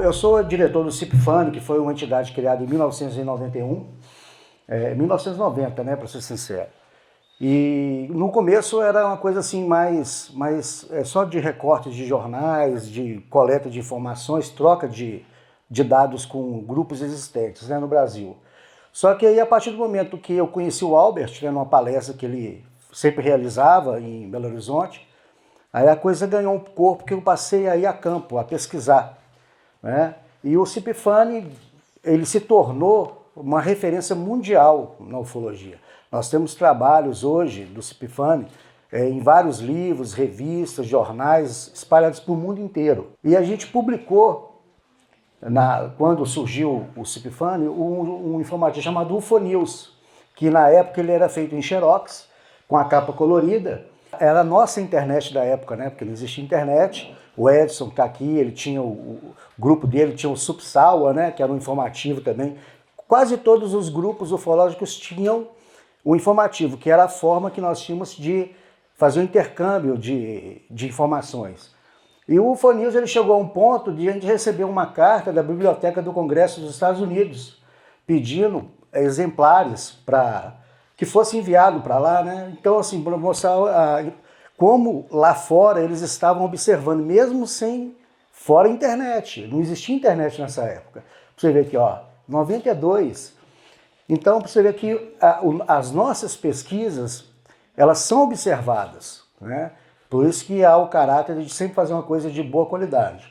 eu sou diretor do CIPFANI, que foi uma entidade criada em 1991, 1990, né, para ser sincero. E no começo era uma coisa assim mais só de recortes de jornais, de coleta de informações, troca de dados com grupos existentes, né, no Brasil. Só que aí a partir do momento que eu conheci o Albert, né, numa palestra que ele sempre realizava em Belo Horizonte, aí a coisa ganhou um corpo que eu passei aí a campo, a pesquisar, né? E o CIPFANI, ele se tornou uma referência mundial na ufologia. Nós temos trabalhos hoje do CIPFANI em vários livros, revistas, jornais, espalhados para o mundo inteiro. E a gente publicou, quando surgiu o CIPFANI, um informativo chamado UFONews, que na época ele era feito em xerox, com a capa colorida. Era a nossa internet da época, né? Porque não existia internet. O Edson está aqui, ele tinha o grupo dele, tinha o Subsawa, né? Que era um informativo também. Quase todos os grupos ufológicos tinham o informativo, que era a forma que nós tínhamos de fazer o intercâmbio de informações. E o UFONews ele chegou a um ponto de a gente receber uma carta da Biblioteca do Congresso dos Estados Unidos, pedindo exemplares para que fosse enviado para lá, né? Então, assim, para mostrar como lá fora eles estavam observando, mesmo sem fora internet. Não existia internet nessa época. Pra você ver aqui, ó, 92. Então, para você ver que as nossas pesquisas, elas são observadas, né? Por isso que há o caráter de sempre fazer uma coisa de boa qualidade.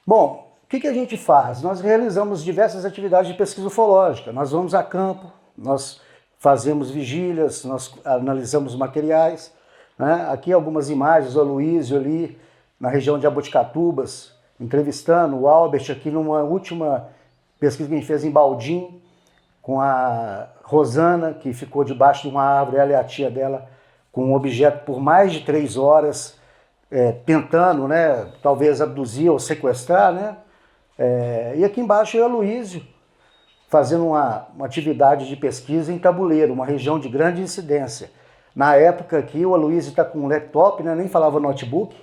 Bom, o que a gente faz? Nós realizamos diversas atividades de pesquisa ufológica. Nós vamos a campo, nós fazemos vigílias, nós analisamos materiais, né? Aqui algumas imagens, o Aloysio ali na região de Jaboticatubas, entrevistando o Albert aqui numa última pesquisa que a gente fez em Baldim, com a Rosana, que ficou debaixo de uma árvore, ela e a tia dela, com um objeto por mais de 3 horas, tentando, né, talvez abduzir ou sequestrar, né? E aqui embaixo é o Aloysio, fazendo uma atividade de pesquisa em Tabuleiro, uma região de grande incidência. Na época aqui, o Aloysio está com um laptop, né, nem falava notebook,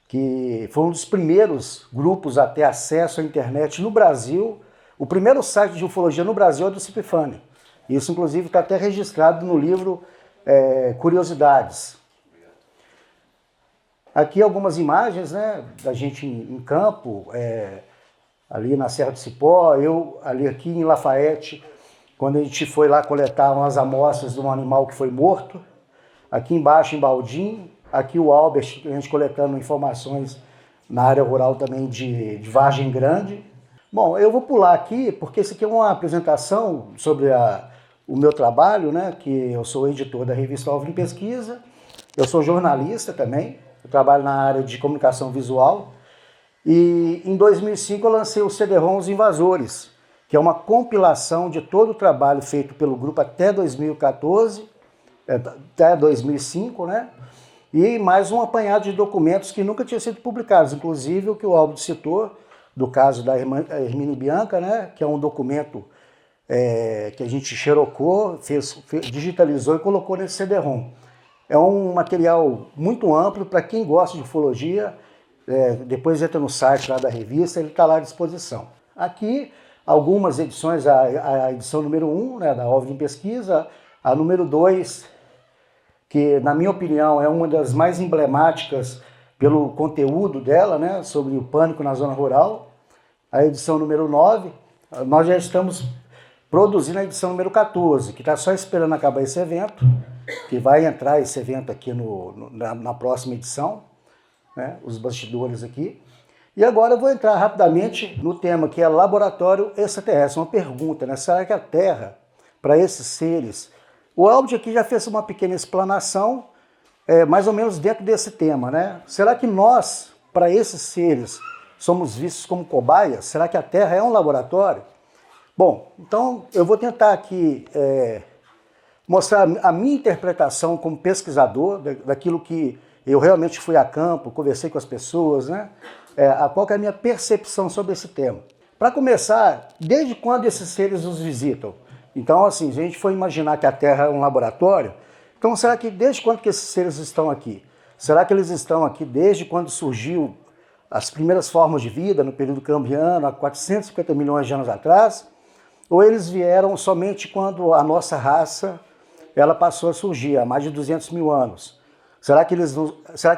que foi um dos primeiros grupos a ter acesso à internet no Brasil. O primeiro site de ufologia no Brasil é do CIPFANI. Isso, inclusive, está até registrado no livro Curiosidades. Aqui algumas imagens, né, da gente em campo, ali na Serra do Cipó, eu ali aqui em Lafayette, quando a gente foi lá coletar umas amostras de um animal que foi morto. Aqui embaixo em Baldim, aqui o Albert, a gente coletando informações na área rural também de Vargem Grande. Bom, eu vou pular aqui, porque isso aqui é uma apresentação sobre o meu trabalho, né? Que eu sou editor da revista OVNI Pesquisa, eu sou jornalista também, eu trabalho na área de comunicação visual, e em 2005 eu lancei o CD-ROM Os Invasores, que é uma compilação de todo o trabalho feito pelo grupo até 2014, até 2005, né? E mais um apanhado de documentos que nunca tinham sido publicados, inclusive o que o Albert citou, do caso da Hermínia Bianca, né, que é um documento que a gente xerocou, digitalizou e colocou nesse CD-ROM. É um material muito amplo para quem gosta de ufologia. Depois entra no site lá da revista, ele está lá à disposição. Aqui, algumas edições, a edição número 1, né, da OVNI Pesquisa, a número 2, que na minha opinião é uma das mais emblemáticas pelo conteúdo dela, né, sobre o pânico na zona rural. A edição número 9, nós já estamos produzindo a edição número 14, que está só esperando acabar esse evento, que vai entrar esse evento aqui na próxima edição, né, os bastidores aqui. E agora eu vou entrar rapidamente no tema que é laboratório extraterrestre. Uma pergunta, né? Será que a Terra, para esses seres... O Albert aqui já fez uma pequena explanação, mais ou menos dentro desse tema, né? Será que nós, para esses seres, somos vistos como cobaias? Será que a Terra é um laboratório? Bom, então eu vou tentar aqui mostrar a minha interpretação como pesquisador, daquilo que eu realmente fui a campo, conversei com as pessoas, né? Qual que é a minha percepção sobre esse tema. Para começar, desde quando esses seres nos visitam? Então, assim, se a gente for imaginar que a Terra é um laboratório, então será que desde quando que esses seres estão aqui? Será que eles estão aqui desde quando surgiu as primeiras formas de vida no período cambriano, há 450 milhões de anos atrás, ou eles vieram somente quando a nossa raça ela passou a surgir, há mais de 200 mil anos? Será que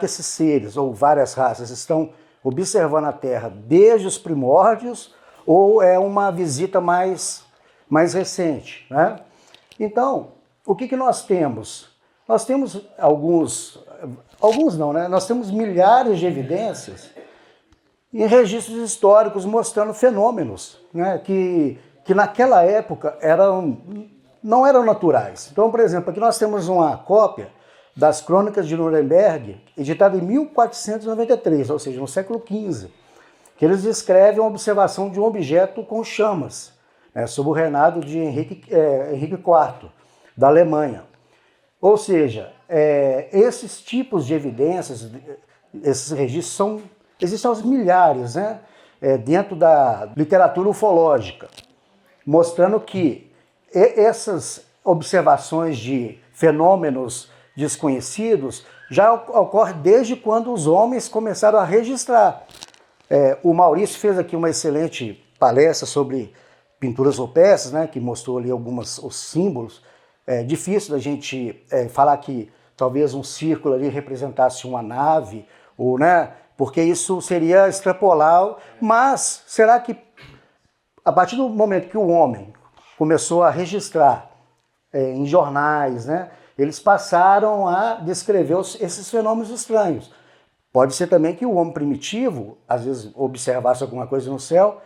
esses seres, ou várias raças, estão observando a Terra desde os primórdios, ou é uma visita mais recente, né? Então, o que nós temos? Nós temos alguns não, né? Nós temos milhares de evidências em registros históricos mostrando fenômenos, né, que naquela época não eram naturais. Então, por exemplo, aqui nós temos uma cópia das Crônicas de Nuremberg, editada em 1493, ou seja, no século XV, que eles descrevem a observação de um objeto com chamas, sob o reinado de Henrique IV, da Alemanha. Ou seja, esses tipos de evidências, esses registros existem aos milhares, né, dentro da literatura ufológica, mostrando que essas observações de fenômenos desconhecidos já ocorrem desde quando os homens começaram a registrar. O Maurício fez aqui uma excelente palestra sobre pinturas rupestres, né, que mostrou ali os símbolos. É difícil da gente falar que talvez um círculo ali representasse uma nave, ou, né, porque isso seria extrapolar, mas será que a partir do momento que o homem começou a registrar em jornais, né, eles passaram a descrever esses fenômenos estranhos. Pode ser também que o homem primitivo, às vezes, observasse alguma coisa no céu,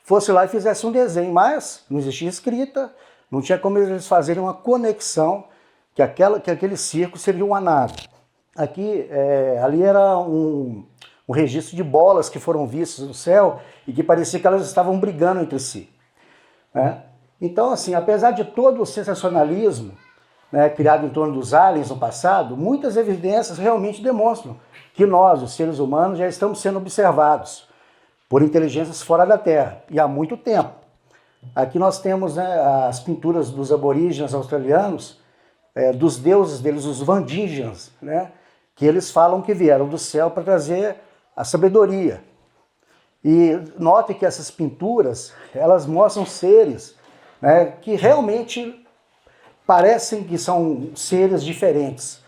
fosse lá e fizesse um desenho, mas não existia escrita, não tinha como eles fazerem uma conexão que aquele circo seria uma nave. Aqui, ali era um registro de bolas que foram vistas no céu e que parecia que elas estavam brigando entre si, né? Então, assim, apesar de todo o sensacionalismo, né, criado em torno dos aliens no passado, muitas evidências realmente demonstram que nós, os seres humanos, já estamos sendo observados por inteligências fora da Terra, e há muito tempo. Aqui nós temos, né, as pinturas dos aborígenes australianos, dos deuses deles, os Vandingians, né, que eles falam que vieram do céu para trazer a sabedoria. E note que essas pinturas, elas mostram seres, né, que realmente parecem que são seres diferentes.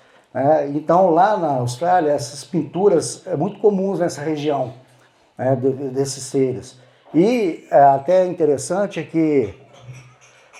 Então, lá na Austrália, essas pinturas são muito comuns nessa região, né, desses seres. E até interessante é que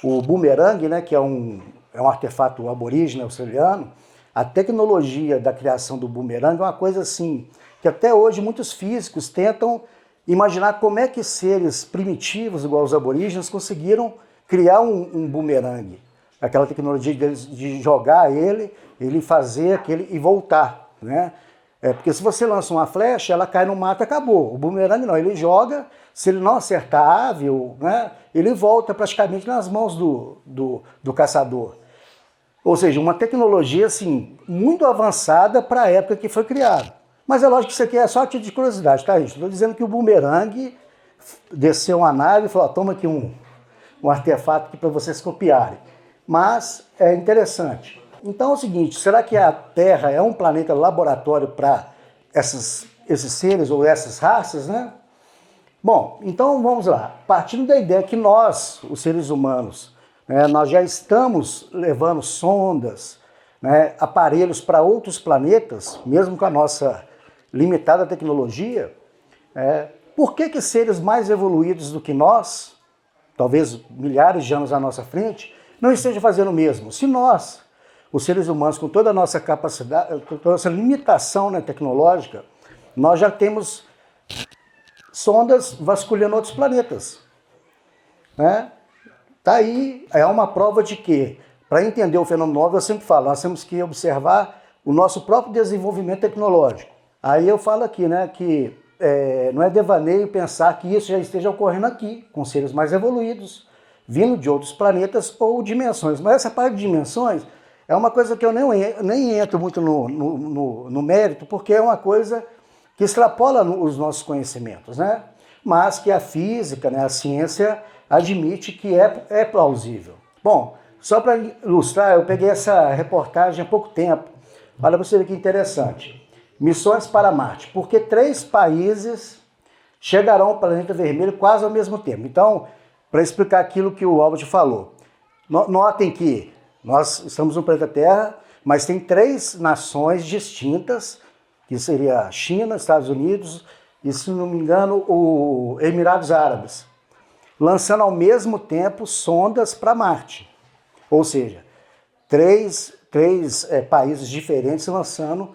o bumerangue, né, que é um artefato aborígene australiano, a tecnologia da criação do bumerangue é uma coisa assim, que até hoje muitos físicos tentam imaginar como é que seres primitivos, igual os aborígenes, conseguiram criar um bumerangue. Aquela tecnologia de jogar ele fazer aquele e voltar, né? Porque se você lança uma flecha, ela cai no mato e acabou. O bumerangue não, ele joga, se ele não acertar a ave, né, ele volta praticamente nas mãos do caçador. Ou seja, uma tecnologia assim, muito avançada para a época que foi criada. Mas é lógico que isso aqui é só a título de curiosidade, tá, gente? Estou dizendo que o bumerangue desceu uma nave e falou, toma aqui um artefato para vocês copiarem. Mas é interessante. Então é o seguinte, será que a Terra é um planeta laboratório para esses seres ou essas raças, né? Bom, então vamos lá. Partindo da ideia que nós, os seres humanos, né, nós já estamos levando sondas, né, aparelhos para outros planetas, mesmo com a nossa limitada tecnologia, por que seres mais evoluídos do que nós, talvez milhares de anos à nossa frente, não estejam fazendo o mesmo? Se nós, os seres humanos, com toda a nossa capacidade, com toda a nossa limitação, né, tecnológica, nós já temos sondas vasculhando outros planetas, né? Tá aí, é uma prova de que, para entender o fenômeno novo, eu sempre falo, nós temos que observar o nosso próprio desenvolvimento tecnológico. Aí eu falo aqui, né, que não é devaneio pensar que isso já esteja ocorrendo aqui, com seres mais evoluídos, vindo de outros planetas ou dimensões. Mas essa parte de dimensões é uma coisa que eu nem entro muito no mérito, porque é uma coisa que extrapola os nossos conhecimentos, né? Mas que a física, né, a ciência, admite que é plausível. Bom, só para ilustrar, eu peguei essa reportagem há pouco tempo. Olha para você ver que interessante. missões para Marte, porque 3 países chegarão ao planeta vermelho quase ao mesmo tempo. Então, para explicar aquilo que o Albert falou, notem que nós estamos no planeta Terra, mas tem 3 nações distintas, que seria China, Estados Unidos e, se não me engano, o Emirados Árabes, lançando ao mesmo tempo sondas para Marte. Ou seja, três países diferentes lançando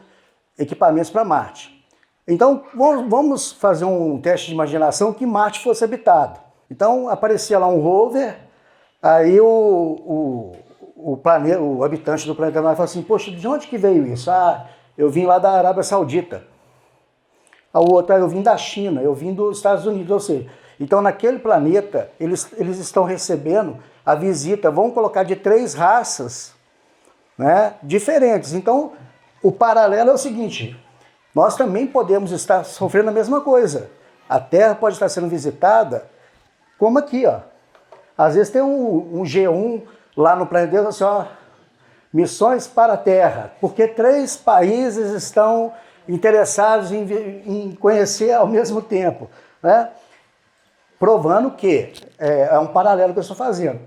equipamentos para Marte. Então, vamos fazer um teste de imaginação que Marte fosse habitado. Então, aparecia lá um rover, aí o habitante do planeta Marte falou assim, poxa, de onde que veio isso? Ah, eu vim lá da Arábia Saudita. A outra, eu vim da China, eu vim dos Estados Unidos, ou seja, então naquele planeta eles estão recebendo a visita, vamos colocar de 3 raças, né, diferentes. Então, o paralelo é o seguinte, nós também podemos estar sofrendo a mesma coisa. A Terra pode estar sendo visitada, como aqui, ó. Às vezes tem um G1 lá no planeta Deus, assim, ó, missões para a Terra, porque 3 países estão interessados em conhecer ao mesmo tempo, né? Provando que é um paralelo que eu estou fazendo.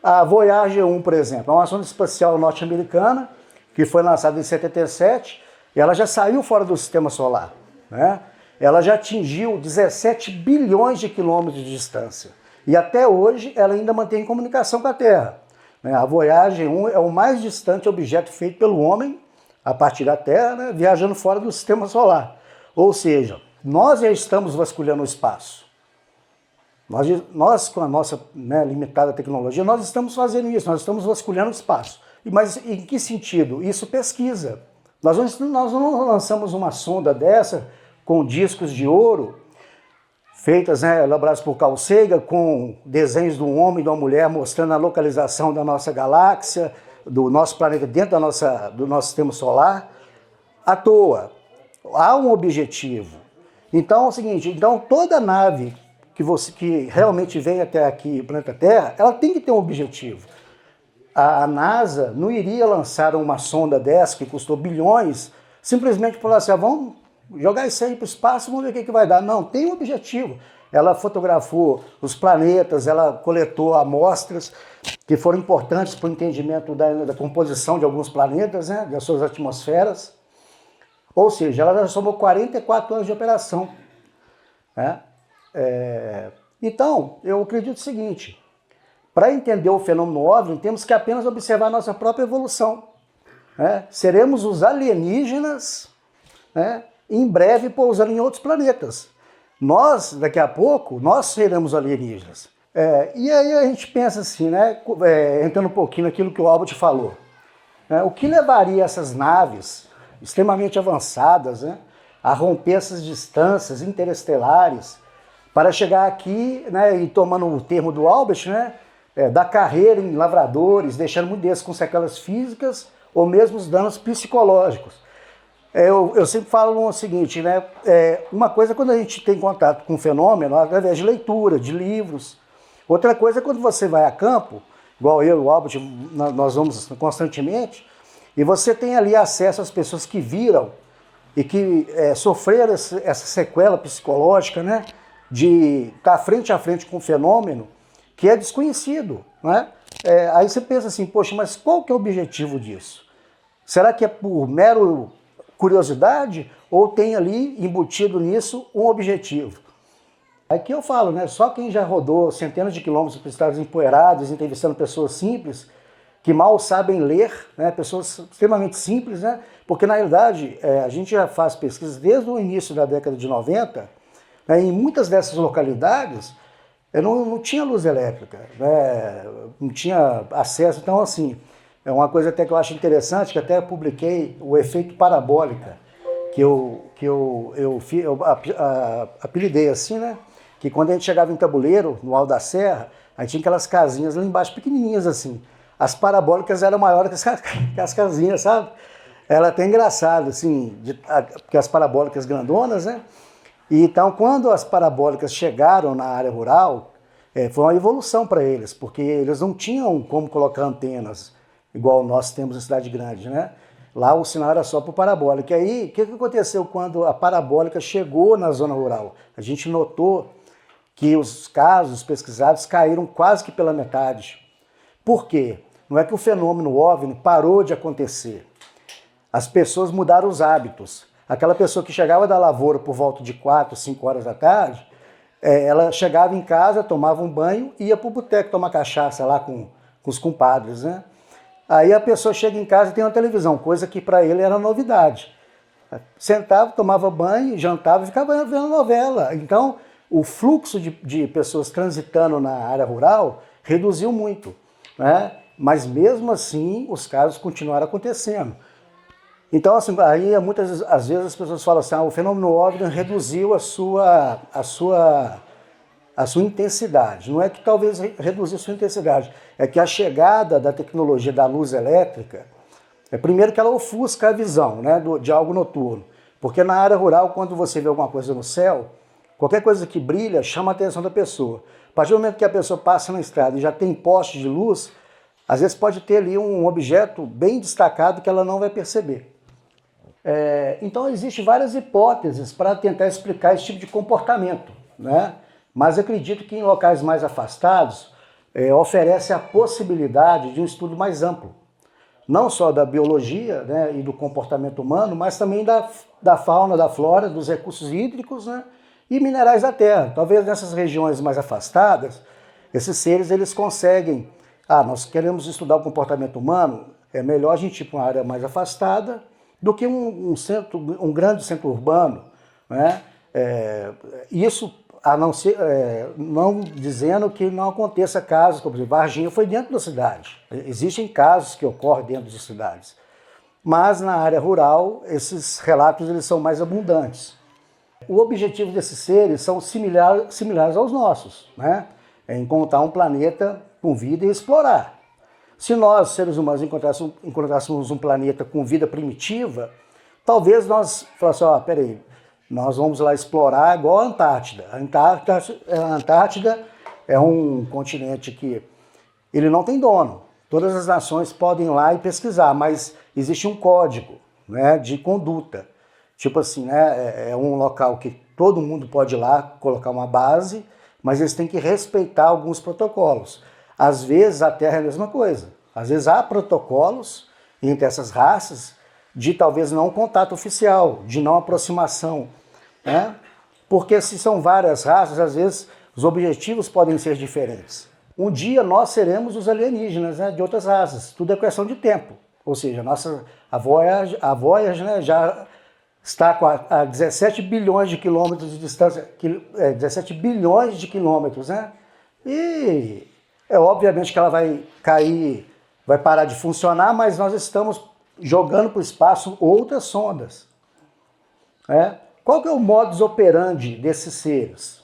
A Voyager 1, por exemplo, é uma sonda espacial norte-americana que foi lançada em 77 e ela já saiu fora do sistema solar, né? Ela já atingiu 17 bilhões de quilômetros de distância e até hoje ela ainda mantém comunicação com a Terra. A Voyager 1 é o mais distante objeto feito pelo homem a partir da Terra, né, viajando fora do sistema solar. Ou seja, nós já estamos vasculhando o espaço. Nós com a nossa, né, limitada tecnologia, nós estamos fazendo isso, nós estamos vasculhando o espaço. Mas em que sentido? Isso pesquisa. Nós não lançamos uma sonda dessa com discos de ouro, feitas, né, elaboradas por Carl Sagan, com desenhos de um homem e de uma mulher mostrando a localização da nossa galáxia, do nosso planeta dentro do nosso sistema solar, à toa. Há um objetivo. Então é o seguinte, então toda nave que realmente vem até aqui, o planeta Terra, ela tem que ter um objetivo. A NASA não iria lançar uma sonda dessa, que custou bilhões, simplesmente por assim, vamos jogar isso aí para o espaço, vamos ver o que vai dar. Não, tem um objetivo. Ela fotografou os planetas, ela coletou amostras que foram importantes para o entendimento da composição de alguns planetas, né, das suas atmosferas. Ou seja, ela já somou 44 anos de operação, né? Então, eu acredito o seguinte, para entender o fenômeno OVNI, temos que apenas observar a nossa própria evolução, né? Seremos os alienígenas, né, em breve pousando em outros planetas. Nós, daqui a pouco, nós seremos alienígenas. E aí a gente pensa assim, né, entrando um pouquinho naquilo que o Albert falou, né, o que levaria essas naves extremamente avançadas, né, a romper essas distâncias interestelares para chegar aqui, né, e tomando o termo do Albert, né, dar carreira em lavradores, deixando muitos desses com sequelas físicas ou mesmo os danos psicológicos. Eu sempre falo o seguinte, né, uma coisa é quando a gente tem contato com um fenômeno através de leitura, de livros. Outra coisa é quando você vai a campo, igual eu e o Albert, nós vamos constantemente, e você tem ali acesso às pessoas que viram e que sofreram essa sequela psicológica, né, de estar frente a frente com um fenômeno que é desconhecido, né? Aí você pensa assim, poxa, mas qual que é o objetivo disso? Será que é por mero curiosidade ou tem ali embutido nisso um objetivo? Aqui eu falo, né? Só quem já rodou centenas de quilômetros por estados empoeirados, entrevistando pessoas simples, que mal sabem ler, né? Pessoas extremamente simples, né? Porque na realidade a gente já faz pesquisas desde o início da década de 90, né? Em muitas dessas localidades não tinha luz elétrica, né? Não tinha acesso, então assim, é uma coisa até que eu acho interessante, que até publiquei o efeito parabólica, que eu apelidei assim, né? Que quando a gente chegava em Tabuleiro, no Alto da Serra, aí tinha aquelas casinhas lá embaixo, pequenininhas assim. As parabólicas eram maiores que as casinhas, sabe? Era até engraçado, assim, porque as parabólicas grandonas, né? E então, quando as parabólicas chegaram na área rural, foi uma evolução para eles, porque eles não tinham como colocar antenas, igual nós temos em cidade grande, né? Lá o sinal era só por parabólica. E aí, o que aconteceu quando a parabólica chegou na zona rural? A gente notou que os casos pesquisados caíram quase que pela metade. Por quê? Não é que o fenômeno OVNI parou de acontecer. As pessoas mudaram os hábitos. Aquela pessoa que chegava da lavoura por volta de 4, 5 horas da tarde, ela chegava em casa, tomava um banho e ia para o boteco tomar cachaça lá com os compadres, né? Aí a pessoa chega em casa e tem uma televisão, coisa que para ele era novidade. Sentava, tomava banho, jantava e ficava vendo novela. Então, o fluxo de pessoas transitando na área rural reduziu muito, né? Mas mesmo assim, os casos continuaram acontecendo. Então, assim, aí muitas às vezes as pessoas falam assim, o fenômeno OVNI reduziu a sua intensidade. Não é que talvez reduziu a sua intensidade, é que a chegada da tecnologia da luz elétrica, primeiro que ela ofusca a visão, né, de algo noturno. Porque na área rural, quando você vê alguma coisa no céu, qualquer coisa que brilha chama a atenção da pessoa. A partir do momento que a pessoa passa na estrada e já tem poste de luz, às vezes pode ter ali um objeto bem destacado que ela não vai perceber. Então existem várias hipóteses para tentar explicar esse tipo de comportamento, né? Mas acredito que em locais mais afastados oferece a possibilidade de um estudo mais amplo. Não só da biologia, né, e do comportamento humano, mas também da fauna, da flora, dos recursos hídricos, né, e minerais da terra. Talvez nessas regiões mais afastadas, esses seres eles conseguem... nós queremos estudar o comportamento humano, é melhor a gente ir para uma área mais afastada do que um grande centro urbano, né? Isso a não ser, não dizendo que não aconteça casos, como por exemplo, Varginha foi dentro da cidade. Existem casos que ocorrem dentro de cidades. Mas na área rural, esses relatos eles são mais abundantes. O objetivo desses seres são similares aos nossos, né? É encontrar um planeta com vida e explorar. Se nós, seres humanos, encontrássemos um planeta com vida primitiva, talvez nós falássemos, peraí, nós vamos lá explorar igual a Antártida. A Antártida é um continente que ele não tem dono. Todas as nações podem ir lá e pesquisar, mas existe um código, né, de conduta. Tipo assim, né, é um local que todo mundo pode ir lá colocar uma base, mas eles têm que respeitar alguns protocolos. Às vezes a Terra é a mesma coisa. Às vezes há protocolos entre essas raças de talvez não contato oficial, de não aproximação, né? Porque se são várias raças, às vezes os objetivos podem ser diferentes. Um dia nós seremos os alienígenas, né, de outras raças, tudo é questão de tempo. Ou seja, a Voyager, né, já está a 17 bilhões de quilômetros de distância, 17 bilhões de quilômetros, né? E obviamente que ela vai cair, vai parar de funcionar, mas nós estamos jogando para o espaço outras sondas. Qual que é o modus operandi desses seres?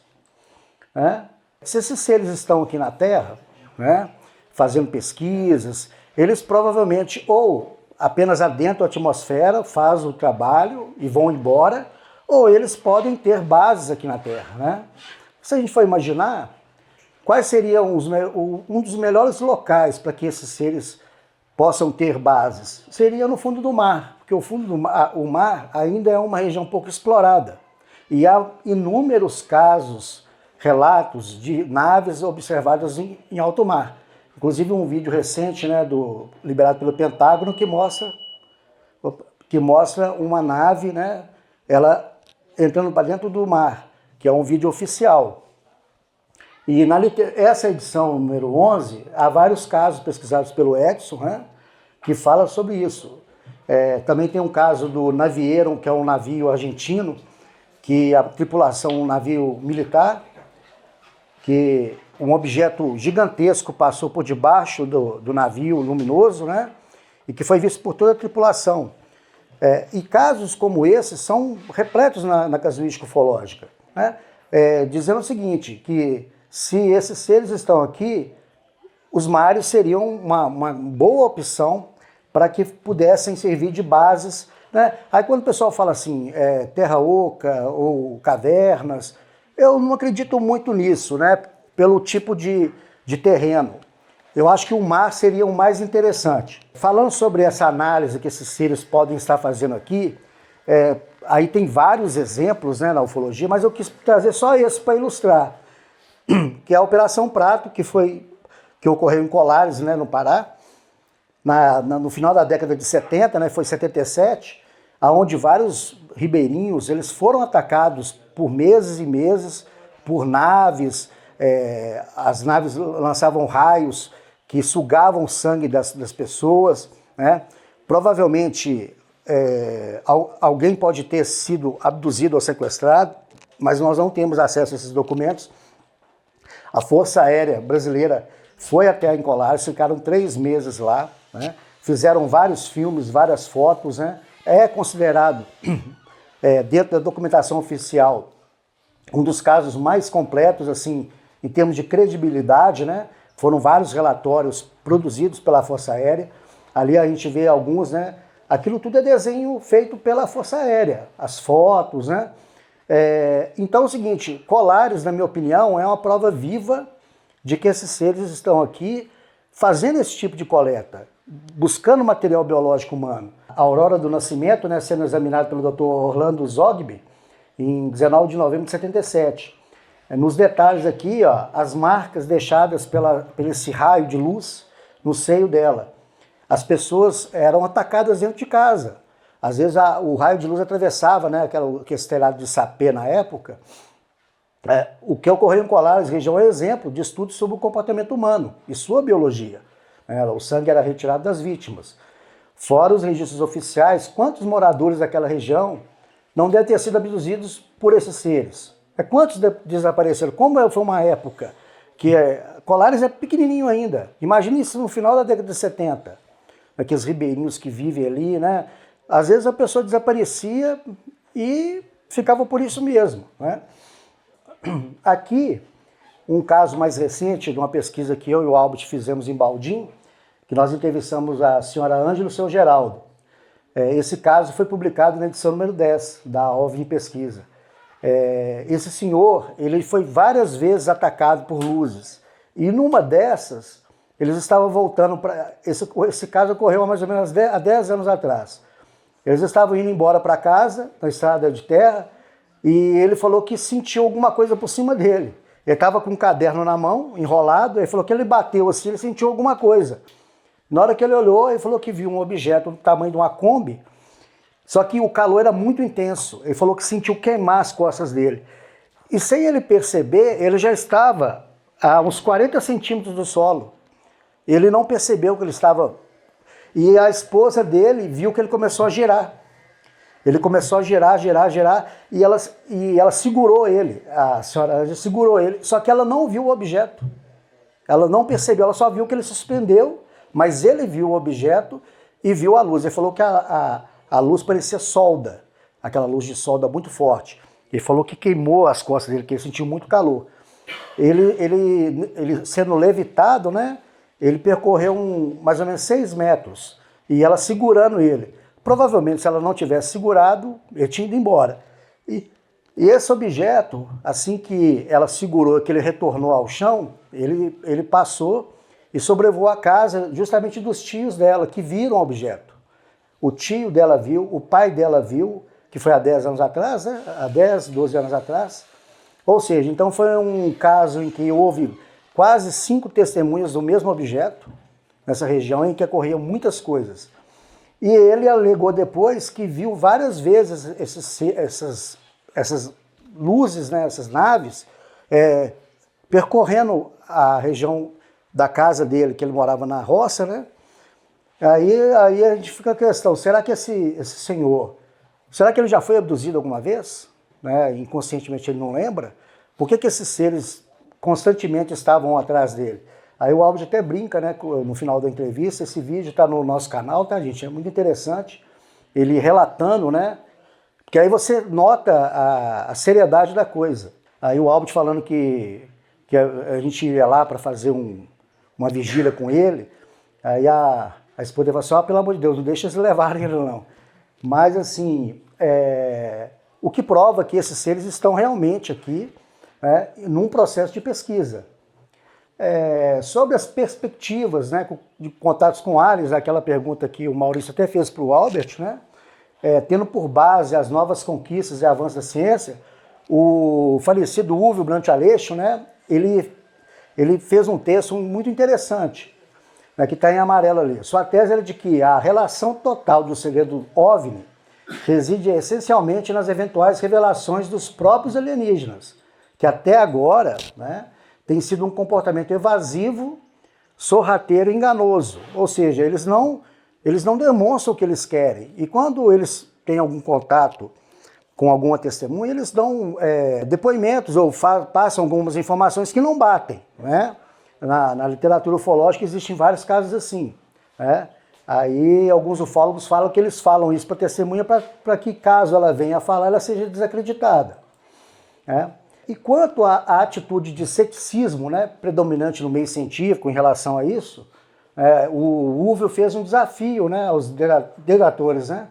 Se esses seres estão aqui na Terra, né, fazendo pesquisas, eles provavelmente ou apenas adentram a atmosfera, fazem o trabalho e vão embora, ou eles podem ter bases aqui na Terra, né? Se a gente for imaginar, quais seriam um dos melhores locais para que esses seres possam ter bases? Seria no fundo do mar, porque o mar ainda é uma região pouco explorada. E há inúmeros casos, relatos de naves observadas em alto mar. Inclusive um vídeo recente, né, liberado pelo Pentágono que mostra uma nave, né, ela entrando para dentro do mar, que é um vídeo oficial. E essa edição número 11, há vários casos pesquisados pelo Edson, né, que fala sobre isso. Também tem um caso do Navieiro, que é um navio argentino, que a tripulação, um navio militar, que um objeto gigantesco passou por debaixo do navio luminoso, né, e que foi visto por toda a tripulação. E casos como esses são repletos na casuística ufológica, né, dizendo o seguinte, que se esses seres estão aqui, os mares seriam uma boa opção para que pudessem servir de bases, né? Aí quando o pessoal fala assim, terra oca ou cavernas, eu não acredito muito nisso, né? Pelo tipo de terreno. Eu acho que o mar seria o mais interessante. Falando sobre essa análise que esses seres podem estar fazendo aqui, aí tem vários exemplos, né, na ufologia, mas eu quis trazer só esse para ilustrar, que é a Operação Prato, que ocorreu em Colares, né, no Pará, no final da década de 70, né, foi 77, onde vários ribeirinhos eles foram atacados por meses e meses por naves. As naves lançavam raios que sugavam o sangue das pessoas, né? Provavelmente alguém pode ter sido abduzido ou sequestrado, mas nós não temos acesso a esses documentos. A Força Aérea Brasileira foi até em Colares, ficaram 3 meses lá, né? Fizeram vários filmes, várias fotos, né? É considerado, dentro da documentação oficial, um dos casos mais completos, assim, em termos de credibilidade, né? Foram vários relatórios produzidos pela Força Aérea. Ali a gente vê alguns, né? Aquilo tudo é desenho feito pela Força Aérea, as fotos, né? Então é o seguinte, Colares, na minha opinião, é uma prova viva de que esses seres estão aqui fazendo esse tipo de coleta, buscando material biológico humano. A Aurora do Nascimento, né, sendo examinada pelo Dr. Orlando Zogby, em 19 de novembro de 77. Nos detalhes aqui, ó, as marcas deixadas por esse raio de luz no seio dela. As pessoas eram atacadas dentro de casa. Às vezes o raio de luz atravessava, né, aquele telhado de sapê na época. O que ocorreu em Colares, região, é exemplo de estudos sobre o comportamento humano e sua biologia. O sangue era retirado das vítimas. Fora os registros oficiais, quantos moradores daquela região não devem ter sido abduzidos por esses seres? Quantos desapareceram? Como foi uma época que Colares é pequenininho ainda. Imagine isso no final da década de 70. Aqueles ribeirinhos que vivem ali, né? Às vezes a pessoa desaparecia e ficava por isso mesmo, né? Aqui, um caso mais recente de uma pesquisa que eu e o Albert fizemos em Baldim, que nós entrevistamos a senhora Ângela e o seu Geraldo. Esse caso foi publicado na edição número 10 da OVNI Pesquisa. Esse senhor, ele foi várias vezes atacado por luzes. E numa dessas, eles estavam voltando para... Esse caso ocorreu há mais ou menos há 10 anos atrás. Eles estavam indo embora para casa, na estrada de terra, e ele falou que sentiu alguma coisa por cima dele. Ele estava com um caderno na mão, enrolado, ele falou que ele bateu assim, ele sentiu alguma coisa. Na hora que ele olhou, ele falou que viu um objeto do tamanho de uma Kombi, só que o calor era muito intenso. Ele falou que sentiu queimar as costas dele. E sem ele perceber, ele já estava a uns 40 centímetros do solo. Ele não percebeu que ele estava... E a esposa dele viu que ele começou a girar. Ele começou a girar, e ela segurou ele. A senhora Ângela segurou ele, só que ela não viu o objeto. Ela não percebeu, ela só viu que ele suspendeu, mas ele viu o objeto e viu a luz. Ele falou que a luz parecia solda, aquela luz de solda muito forte. Ele falou que queimou as costas dele, que ele sentiu muito calor. Ele sendo levitado, né? Ele percorreu mais ou menos 6 metros e ela segurando ele. Provavelmente, se ela não tivesse segurado, ele tinha ido embora. E esse objeto, assim que ela segurou, que ele retornou ao chão, ele passou e sobrevoou a casa justamente dos tios dela, que viram o objeto. O tio dela viu, o pai dela viu, que foi há 10 anos atrás, né? Há 10, 12 anos atrás. Ou seja, então foi um caso em que houve quase 5 testemunhas do mesmo objeto, nessa região em que ocorriam muitas coisas. E ele alegou depois que viu várias vezes essas luzes, né, essas naves, percorrendo a região da casa dele, que ele morava na roça, né? Aí a gente fica a questão, será que esse senhor, será que ele já foi abduzido alguma vez? Né? Inconscientemente ele não lembra? Por que esses seres constantemente estavam atrás dele? Aí o Albert até brinca, né, no final da entrevista. Esse vídeo está no nosso canal, tá, gente? É muito interessante. Ele relatando, né? Porque aí você nota a seriedade da coisa. Aí o Albert falando que a gente ia lá para fazer uma vigília com ele. Aí a esposa dele falou assim, pelo amor de Deus, não deixa eles levarem ele não. Mas assim, o que prova que esses seres estão realmente aqui, né, num processo de pesquisa. sobre as perspectivas, né, de contatos com aliens, aquela pergunta que o Maurício até fez para o Albert, né, tendo por base as novas conquistas e avanços da ciência, o falecido Uwe Brandt-Aleixo, né, ele fez um texto muito interessante, né, que está em amarelo ali. Sua tese era de que a relação total do segredo OVNI reside essencialmente nas eventuais revelações dos próprios alienígenas, que até agora, né, tem sido um comportamento evasivo, sorrateiro e enganoso. Ou seja, eles não demonstram o que eles querem. E quando eles têm algum contato com alguma testemunha, eles dão depoimentos ou passam algumas informações que não batem. Né? Na literatura ufológica existem vários casos assim. Né? Aí alguns ufólogos falam que eles falam isso para a testemunha para que, caso ela venha a falar, ela seja desacreditada. Né? E quanto à atitude de ceticismo, né, predominante no meio científico em relação a isso, o Uwe fez um desafio, né, aos deratores, né,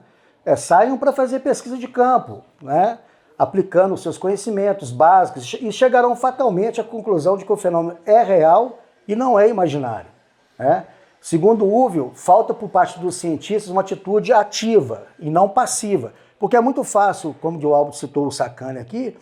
saiam para fazer pesquisa de campo, né, aplicando seus conhecimentos básicos, e chegarão fatalmente à conclusão de que o fenômeno é real e não é imaginário. Né? Segundo o Uwe, falta por parte dos cientistas uma atitude ativa e não passiva, porque é muito fácil, como o Albert citou o Sacani aqui,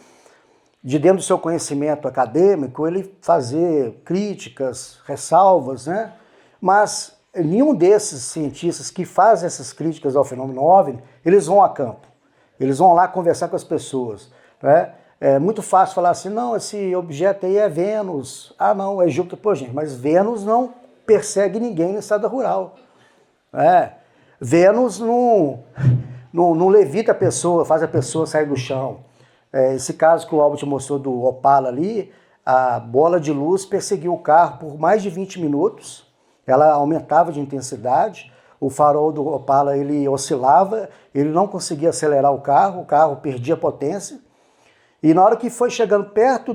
de dentro do seu conhecimento acadêmico, ele fazer críticas, ressalvas, né? Mas nenhum desses cientistas que fazem essas críticas ao fenômeno OVNI, eles vão a campo, eles vão lá conversar com as pessoas. Né? É muito fácil falar assim, não, esse objeto aí é Vênus, não, é Júpiter. Pô, gente, mas Vênus não persegue ninguém na estrada rural. Vênus não levita a pessoa, faz a pessoa sair do chão. Esse caso que o Albert mostrou do Opala ali, a bola de luz perseguiu o carro por mais de 20 minutos, ela aumentava de intensidade, o farol do Opala ele oscilava, ele não conseguia acelerar o carro perdia potência, e na hora que foi chegando perto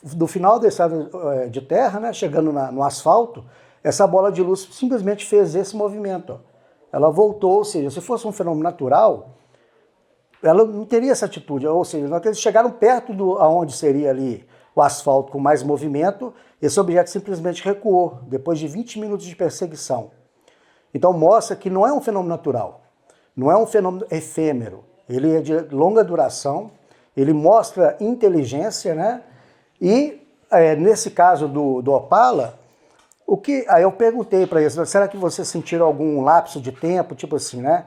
do final da estrada de terra, né, chegando no asfalto, essa bola de luz simplesmente fez esse movimento. Ó. Ela voltou, ou seja, se fosse um fenômeno natural, ela não teria essa atitude, ou seja, quando eles chegaram perto aonde seria ali o asfalto com mais movimento, esse objeto simplesmente recuou, depois de 20 minutos de perseguição. Então mostra que não é um fenômeno natural, não é um fenômeno efêmero, ele é de longa duração, ele mostra inteligência, né? E nesse caso do Opala, aí eu perguntei para eles, será que vocês sentiram algum lapso de tempo, tipo assim, né?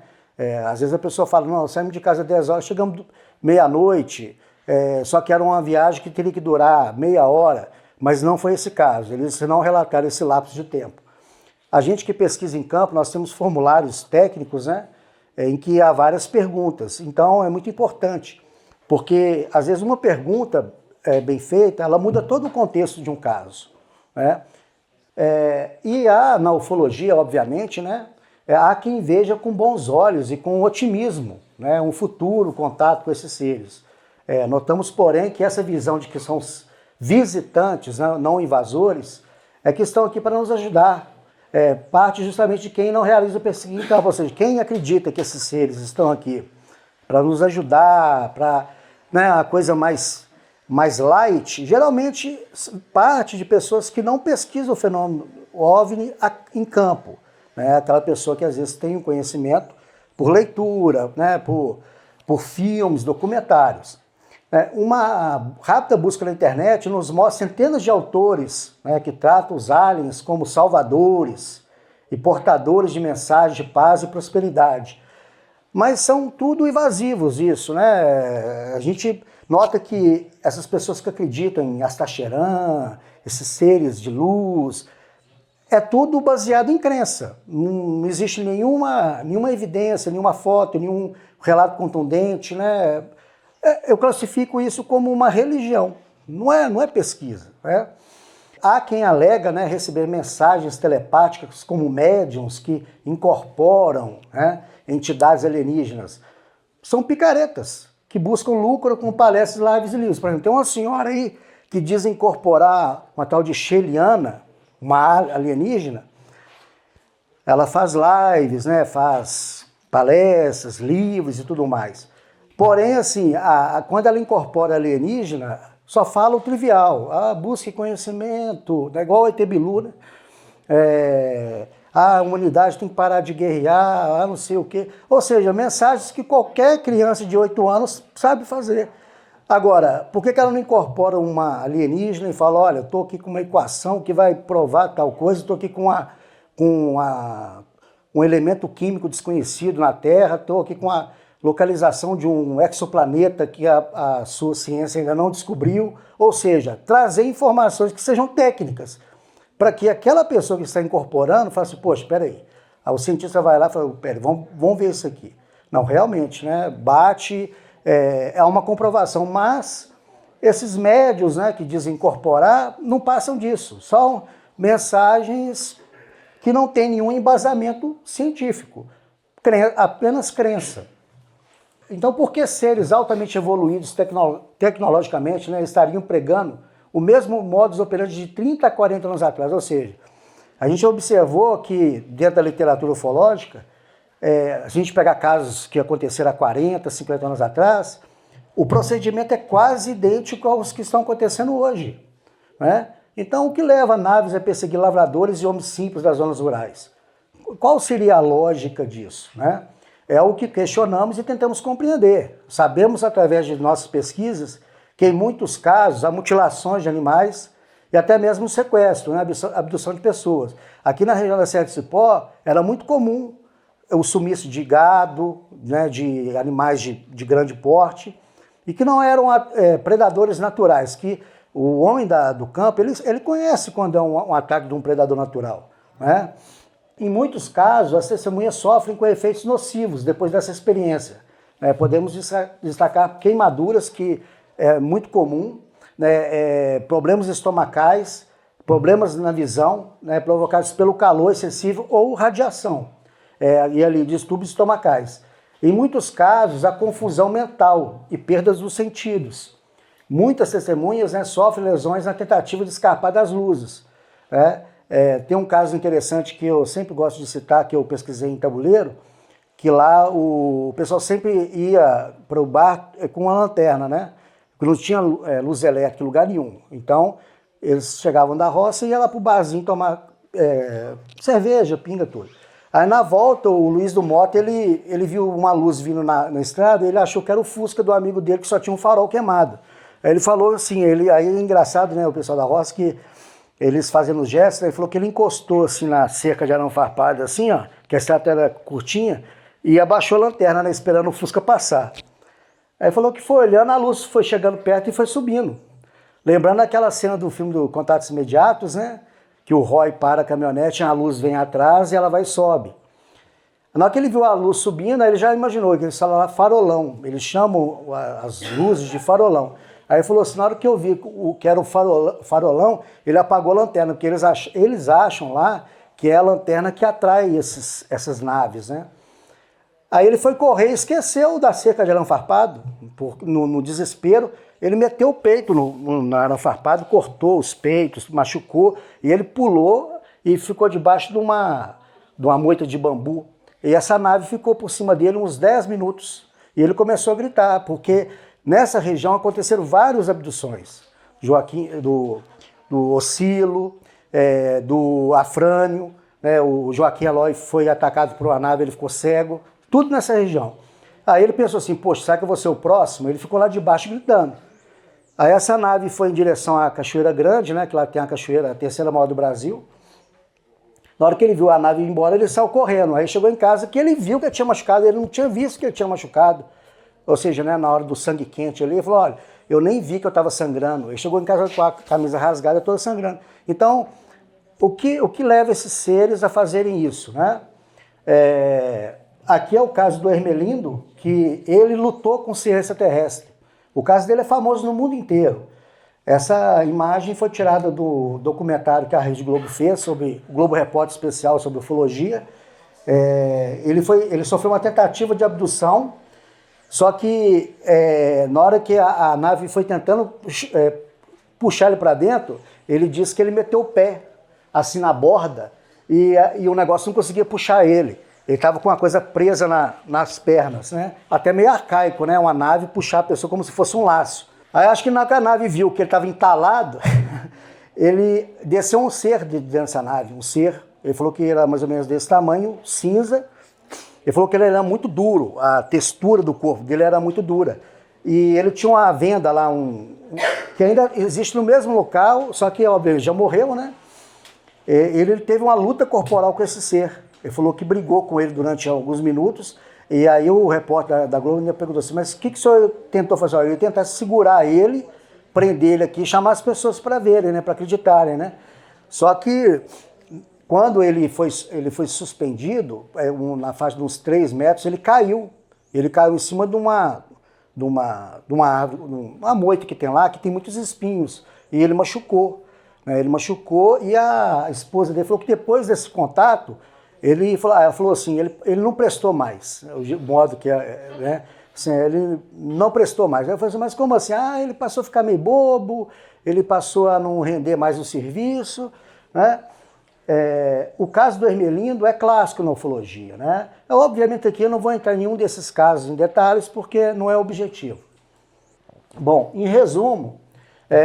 Às vezes a pessoa fala, não, saímos de casa às 10 horas, chegamos meia-noite, só que era uma viagem que teria que durar meia hora, mas não foi esse caso, eles não relataram esse lapso de tempo. A gente que pesquisa em campo, nós temos formulários técnicos, né, em que há várias perguntas, então é muito importante, porque às vezes uma pergunta bem feita, ela muda todo o contexto de um caso. Né? E há na ufologia, obviamente, né, há quem veja com bons olhos e com otimismo, né, um futuro contato com esses seres. Notamos, porém, que essa visão de que são visitantes, né, não invasores, que estão aqui para nos ajudar. Parte justamente de quem não realiza pesquisa em campo, ou seja, quem acredita que esses seres estão aqui para nos ajudar, para, né, a coisa mais light, geralmente parte de pessoas que não pesquisam o fenômeno OVNI em campo. Aquela pessoa que às vezes tem um conhecimento por leitura, né, por filmes, documentários. Uma rápida busca na internet nos mostra centenas de autores, né, que tratam os aliens como salvadores e portadores de mensagens de paz e prosperidade. Mas são tudo evasivos isso, né? A gente nota que essas pessoas que acreditam em Astacheran, esses seres de luz, é tudo baseado em crença. Não existe nenhuma evidência, nenhuma foto, nenhum relato contundente, né? Eu classifico isso como uma religião, não é pesquisa. Né? Há quem alega, né, receber mensagens telepáticas como médiums que incorporam, né, entidades alienígenas. São picaretas que buscam lucro com palestras, lives e livros. Por exemplo, tem uma senhora aí que diz incorporar uma tal de Sheliana, uma alienígena. Ela faz lives, né, faz palestras, livros e tudo mais. Porém, assim, quando ela incorpora alienígena, só fala o trivial. Busque conhecimento, é igual o ET Bilu, né? A humanidade tem que parar de guerrear, não sei o quê. Ou seja, mensagens que qualquer criança de 8 anos sabe fazer. Agora, por que ela não incorpora uma alienígena e fala, olha, eu estou aqui com uma equação que vai provar tal coisa, estou aqui com um elemento químico desconhecido na Terra, estou aqui com a localização de um exoplaneta que a sua ciência ainda não descobriu. Ou seja, trazer informações que sejam técnicas, para que aquela pessoa que está incorporando fale assim, poxa, espera aí. Aí o cientista vai lá e fala, pera, vamos ver isso aqui. Não, realmente, né, bate, é uma comprovação, mas esses médios, né, que dizem incorporar não passam disso. São mensagens que não têm nenhum embasamento científico, apenas crença. Então, por que seres altamente evoluídos tecnologicamente, né, estariam pregando o mesmo modus operandi de 30 a 40 anos atrás? Ou seja, a gente observou que dentro da literatura ufológica, a gente pegar casos que aconteceram há 40, 50 anos atrás, o procedimento é quase idêntico aos que estão acontecendo hoje, né? Então, o que leva naves a perseguir lavradores e homens simples das zonas rurais? Qual seria a lógica disso, né? É o que questionamos e tentamos compreender. Sabemos, através de nossas pesquisas, que em muitos casos há mutilações de animais e até mesmo sequestro, né? Abdução de pessoas. Aqui na região da Serra do Cipó era muito comum o sumiço de gado, né? De animais de grande porte, e que não eram predadores naturais, que o homem do campo, ele conhece quando é um ataque de um predador natural, né? Em muitos casos, as testemunhas sofrem com efeitos nocivos depois dessa experiência. Podemos destacar queimaduras, que é muito comum, né? Problemas estomacais, problemas na visão, né? Provocados pelo calor excessivo ou radiação, e ali distúrbios estomacais. Em muitos casos, a confusão mental e perdas dos sentidos. Muitas testemunhas, né, sofrem lesões na tentativa de escapar das luzes, né? Tem um caso interessante que eu sempre gosto de citar, que eu pesquisei em Tabuleiro, que lá o pessoal sempre ia para o bar com uma lanterna, né? Porque não tinha luz elétrica em lugar nenhum. Então, eles chegavam da roça e iam lá para o barzinho tomar cerveja, pinga, tudo. Aí na volta, o Luiz do Mota, ele viu uma luz vindo na estrada, ele achou que era o Fusca do amigo dele, que só tinha um farol queimado. Aí ele falou assim, aí é engraçado, né, o pessoal da roça, que eles fazendo gestos, ele falou que ele encostou assim na cerca de arame farpado, assim, ó, que a estrada era curtinha, e abaixou a lanterna, né, esperando o Fusca passar. Aí falou que foi olhando, a luz foi chegando perto e foi subindo. Lembrando aquela cena do filme do Contatos Imediatos, né, que o Roy para a caminhonete, a luz vem atrás e ela vai e sobe. Na hora que ele viu a luz subindo, aí ele já imaginou que eles falam lá farolão, eles chamam as luzes de farolão. Aí ele falou assim, na hora que eu vi o que era o farolão, ele apagou a lanterna, porque eles acham lá que é a lanterna que atrai essas naves, né? Aí ele foi correr e esqueceu da cerca de arame farpado, no desespero, ele meteu o peito no arame farpado, cortou os peitos, machucou, e ele pulou e ficou debaixo de uma moita de bambu. E essa nave ficou por cima dele uns 10 minutos, e ele começou a gritar, porque nessa região aconteceram várias abduções, do Ocilo, do Afrânio, né? O Joaquim Eloy foi atacado por uma nave, ele ficou cego, tudo nessa região. Aí ele pensou assim, poxa, será que eu vou ser o próximo? Ele ficou lá debaixo gritando. Aí essa nave foi em direção à Cachoeira Grande, né? Que lá tem a cachoeira, a terceira maior do Brasil. Na hora que ele viu a nave ir embora, ele saiu correndo. Aí chegou em casa que ele viu que ele tinha machucado, ele não tinha visto que ele tinha machucado. Ou seja, né, na hora do sangue quente ali, ele falou, olha, eu nem vi que eu estava sangrando. Ele chegou em casa com a camisa rasgada, toda sangrando. Então, o que leva esses seres a fazerem isso, né? Aqui é o caso do Hermelindo, que ele lutou com ser extraterrestre. O caso dele é famoso no mundo inteiro. Essa imagem foi tirada do documentário que a Rede Globo fez, sobre o Globo Repórter Especial sobre ufologia. Ele sofreu uma tentativa de abdução, só que na hora que a nave foi tentando puxar ele para dentro, ele disse que ele meteu o pé assim na borda e o negócio não conseguia puxar ele. Ele estava com uma coisa presa nas pernas, né? Até meio arcaico, né? Uma nave puxar a pessoa como se fosse um laço. Aí acho que na hora que a nave viu que ele estava entalado, ele desceu um ser de dentro dessa nave, um ser. Ele falou que era mais ou menos desse tamanho, cinza. Ele falou que ele era muito duro, a textura do corpo dele era muito dura. E ele tinha uma venda lá, que ainda existe no mesmo local, só que, óbvio, ele já morreu, né? Ele teve uma luta corporal com esse ser. Ele falou que brigou com ele durante alguns minutos. E aí o repórter da Globo ainda perguntou assim, mas o que o senhor tentou fazer? Eu ia tentar segurar ele, prender ele aqui, chamar as pessoas para verem, né? Para acreditarem, né? Só que quando ele foi suspendido, na faixa de uns 3 metros, ele caiu. Ele caiu em cima de uma árvore, uma moita que tem lá, que tem muitos espinhos. E ele machucou. Né? Ele machucou e a esposa dele falou que depois desse contato, ela falou assim, ele não prestou mais. O modo que né? Assim, ele não prestou mais. Aí eu falei assim, mas como assim? Ah, ele passou a ficar meio bobo, ele passou a não render mais o serviço, né? O caso do Ermelindo é clássico na ufologia, né? Obviamente aqui eu não vou entrar em nenhum desses casos em detalhes, porque não é objetivo. Bom, em resumo,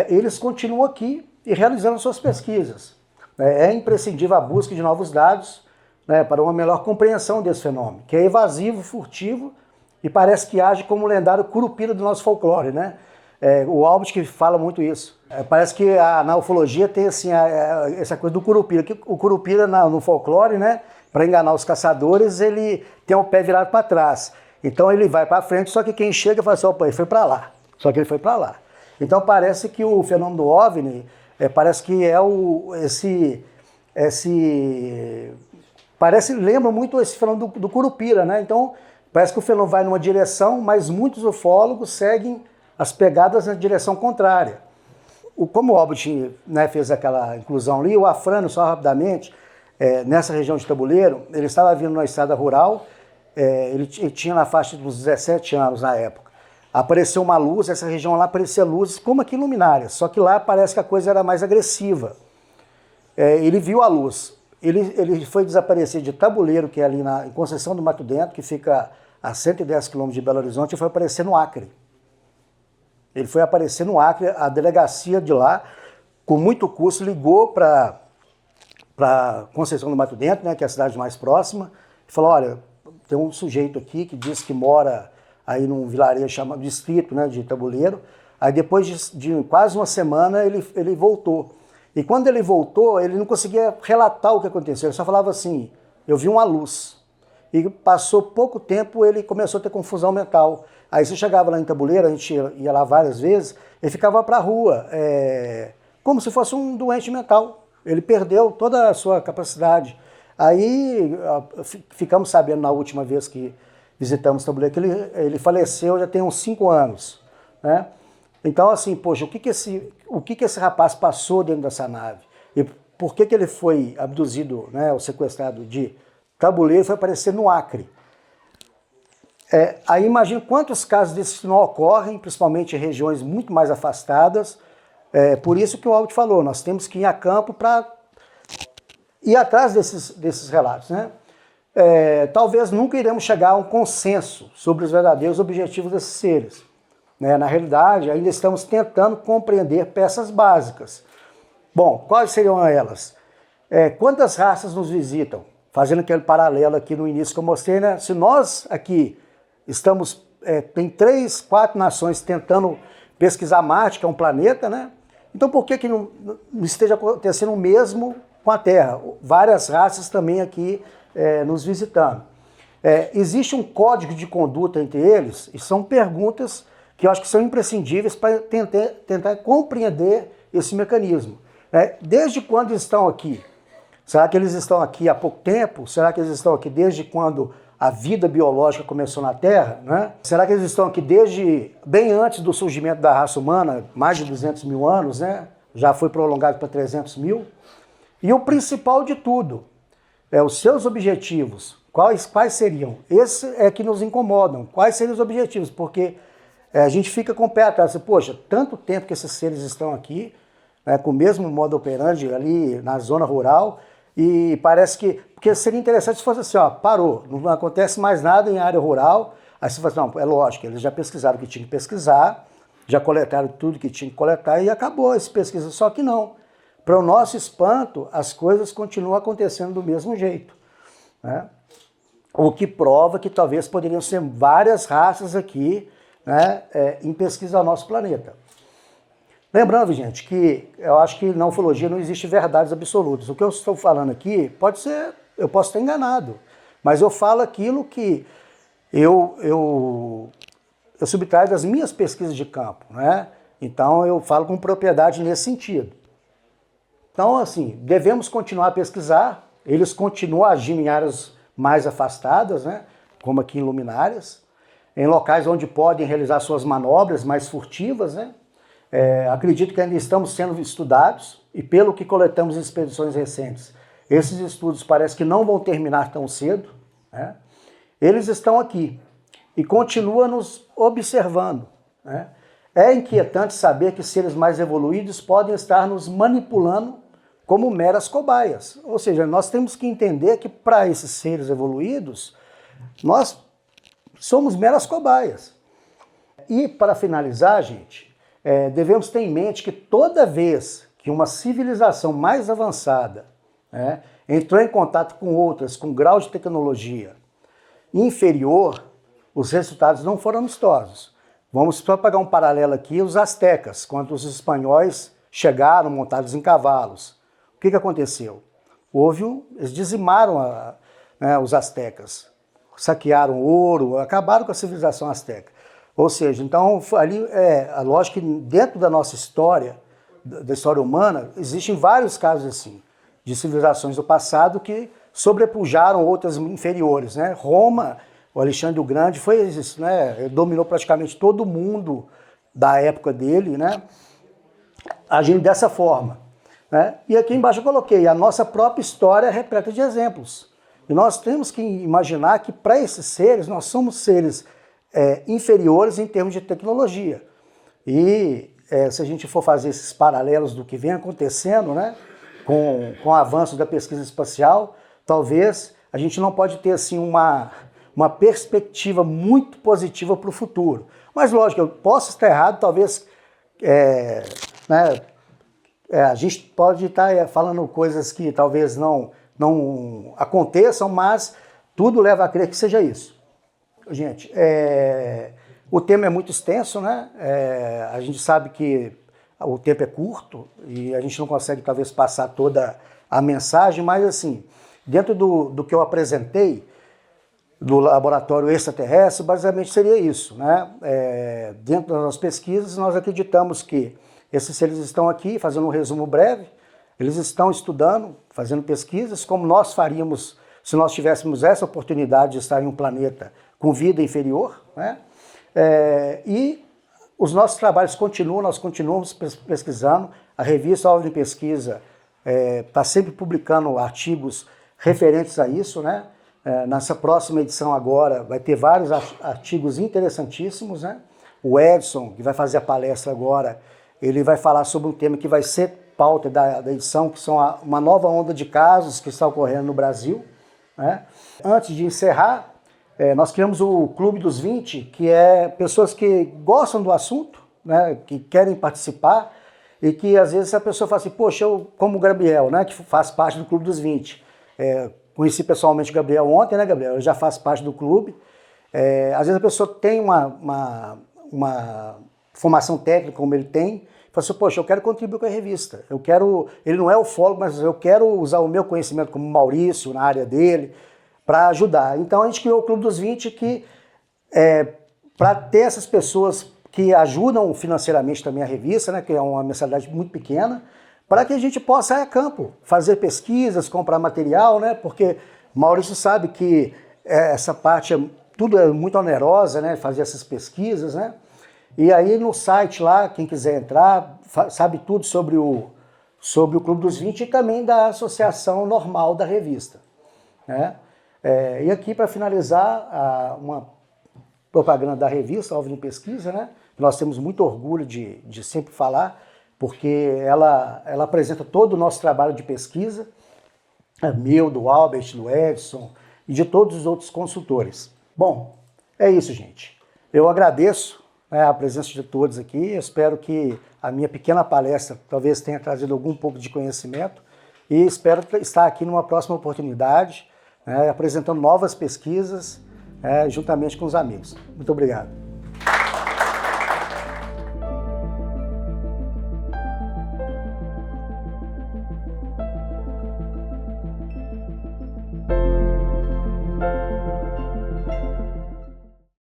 eles continuam aqui e realizando suas pesquisas. É imprescindível a busca de novos dados, né, para uma melhor compreensão desse fenômeno, que é evasivo, furtivo e parece que age como o lendário curupira do nosso folclore, né? O Albert que fala muito isso. Parece que na ufologia tem assim, essa coisa do curupira, que o curupira no folclore, né, para enganar os caçadores, ele tem o pé virado para trás. Então ele vai para frente, só que quem chega fala assim, opa, ele foi para lá. Só que ele foi para lá. Então parece que o fenômeno do OVNI, parece que lembra muito esse fenômeno do curupira, né? Então parece que o fenômeno vai numa direção, mas muitos ufólogos seguem as pegadas na direção contrária. Como o Albert, né, fez aquela inclusão ali, o Afrânio, só rapidamente, nessa região de Tabuleiro, ele estava vindo na estrada rural, ele tinha na faixa dos 17 anos na época. Apareceu uma luz, essa região lá aparecia luzes como aqui luminárias, só que lá parece que a coisa era mais agressiva. Ele viu a luz, ele foi desaparecer de Tabuleiro, que é ali em Conceição do Mato Dentro, que fica a 110 quilômetros de Belo Horizonte, e foi aparecer no Acre. Ele foi aparecer no Acre, a delegacia de lá, com muito custo, ligou para Conceição do Mato Dentro, né, que é a cidade mais próxima, e falou, olha, tem um sujeito aqui que diz que mora aí num vilarejo chamado distrito, né, de Tabuleiro. Aí depois de quase uma semana ele voltou. E quando ele voltou, ele não conseguia relatar o que aconteceu, ele só falava assim, eu vi uma luz. E passou pouco tempo, ele começou a ter confusão mental. Aí você chegava lá em Tabuleiro, a gente ia lá várias vezes, ele ficava para a rua, como se fosse um doente mental. Ele perdeu toda a sua capacidade. Aí ficamos sabendo na última vez que visitamos Tabuleiro que ele faleceu já tem uns 5 anos. Né? Então, assim, poxa, o que esse rapaz passou dentro dessa nave? E por que ele foi abduzido, né, ou sequestrado de Tabuleiro e foi aparecer no Acre? Aí imagina quantos casos desses não ocorrem, principalmente em regiões muito mais afastadas. Por isso que o Albert falou, nós temos que ir a campo para ir atrás desses relatos. Né? Talvez nunca iremos chegar a um consenso sobre os verdadeiros objetivos desses seres. Né? Na realidade, ainda estamos tentando compreender peças básicas. Bom, quais seriam elas? Quantas raças nos visitam? Fazendo aquele paralelo aqui no início que eu mostrei, né? Se nós aqui estamos, tem 3, 4 nações tentando pesquisar Marte, que é um planeta, né? Então por que não esteja acontecendo o mesmo com a Terra? Várias raças também aqui nos visitando. Existe um código de conduta entre eles, e são perguntas que eu acho que são imprescindíveis para tentar compreender esse mecanismo. Desde quando estão aqui? Será que eles estão aqui há pouco tempo? Será que eles estão aqui desde quando a vida biológica começou na Terra? Né? Será que eles estão aqui desde bem antes do surgimento da raça humana, mais de 200 mil anos, né? Já foi prolongado para 300 mil? E o principal de tudo, os seus objetivos, quais seriam? Esse é que nos incomodam. Quais seriam os objetivos? Porque a gente fica com o pé atrás. Poxa, tanto tempo que esses seres estão aqui, com o mesmo modo operandi ali na zona rural, e parece que... Porque seria interessante se fosse assim, ó, parou, não acontece mais nada em área rural, aí você fala assim, não, é lógico, eles já pesquisaram o que tinha que pesquisar, já coletaram tudo que tinha que coletar e acabou essa pesquisa. Só que não. Para o nosso espanto, as coisas continuam acontecendo do mesmo jeito, né? O que prova que talvez poderiam ser várias raças aqui, né, em pesquisa ao nosso planeta. Lembrando, gente, que eu acho que na ufologia não existe verdades absolutas. O que eu estou falando aqui pode ser, eu posso estar enganado, mas eu falo aquilo que eu subtraio das minhas pesquisas de campo, né? Então eu falo com propriedade nesse sentido. Então, assim, devemos continuar a pesquisar, eles continuam agindo em áreas mais afastadas, né? Como aqui em luminárias, em locais onde podem realizar suas manobras mais furtivas, né? Acredito que ainda estamos sendo estudados e pelo que coletamos em expedições recentes, esses estudos parece que não vão terminar tão cedo, né? Eles estão aqui e continuam nos observando, né? É inquietante saber que seres mais evoluídos podem estar nos manipulando como meras cobaias. Ou seja, nós temos que entender que para esses seres evoluídos, nós somos meras cobaias. E para finalizar, gente, devemos ter em mente que toda vez que uma civilização mais avançada, né, entrou em contato com outras com grau de tecnologia inferior, os resultados não foram amistosos. Vamos só pegar um paralelo aqui, os astecas, quando os espanhóis chegaram montados em cavalos. O que aconteceu? Eles dizimaram os astecas, saquearam ouro, acabaram com a civilização asteca. Ou seja, então ali lógico que dentro da nossa história, da história humana, existem vários casos assim, de civilizações do passado que sobrepujaram outras inferiores, né? Roma, o Alexandre o Grande foi isso, né? Ele dominou praticamente todo mundo da época dele, né? Agindo dessa forma, né? E aqui embaixo eu coloquei, a nossa própria história é repleta de exemplos. E nós temos que imaginar que para esses seres, nós somos seres inferiores em termos de tecnologia. E se a gente for fazer esses paralelos do que vem acontecendo, né, com o avanço da pesquisa espacial, talvez a gente não pode ter assim uma perspectiva muito positiva para o futuro. Mas lógico, eu posso estar errado, talvez né, a gente pode estar falando coisas que talvez não aconteçam, mas tudo leva a crer que seja isso. Gente, o tema é muito extenso, né? A gente sabe que o tempo é curto e a gente não consegue talvez passar toda a mensagem, mas assim, dentro do que eu apresentei do laboratório extraterrestre, basicamente seria isso, né? Dentro das nossas pesquisas, nós acreditamos que esses seres estão aqui, fazendo um resumo breve, eles estão estudando, fazendo pesquisas, como nós faríamos se nós tivéssemos essa oportunidade de estar em um planeta com vida inferior, né? E os nossos trabalhos continuam, nós continuamos pesquisando, a revista OVNI Pesquisa está sempre publicando artigos referentes a isso, né? Nessa próxima edição agora vai ter vários artigos interessantíssimos, né? O Edson, que vai fazer a palestra agora, ele vai falar sobre um tema que vai ser pauta da edição, que são uma nova onda de casos que está ocorrendo no Brasil, né? Antes de encerrar, nós criamos o Clube dos 20, que é pessoas que gostam do assunto, né, que querem participar, e que às vezes a pessoa fala assim, poxa, eu, como o Gabriel, né, que faz parte do Clube dos 20, conheci pessoalmente o Gabriel ontem, né, Gabriel? Eu já faço parte do clube. Às vezes a pessoa tem uma formação técnica, como ele tem, fala assim, poxa, eu quero contribuir com a revista, ele não é ufólogo, mas eu quero usar o meu conhecimento como Maurício, na área dele, para ajudar. Então a gente criou o Clube dos 20, que para ter essas pessoas que ajudam financeiramente também a revista, né, que é uma mensalidade muito pequena, para que a gente possa ir a campo, fazer pesquisas, comprar material, né, porque Maurício sabe que essa parte tudo é muito onerosa, né, fazer essas pesquisas, né, e aí no site lá, quem quiser entrar, sabe tudo sobre o Clube dos 20 e também da associação normal da revista, né. E aqui, para finalizar, uma propaganda da revista OVNI Pesquisa, né? Nós temos muito orgulho de sempre falar, porque ela apresenta todo o nosso trabalho de pesquisa, meu, do Albert, do Edson e de todos os outros consultores. Bom, é isso, gente. Eu agradeço, né, a presença de todos aqui. Eu espero que a minha pequena palestra talvez tenha trazido algum pouco de conhecimento e espero estar aqui numa próxima oportunidade, né, apresentando novas pesquisas, juntamente com os amigos. Muito obrigado.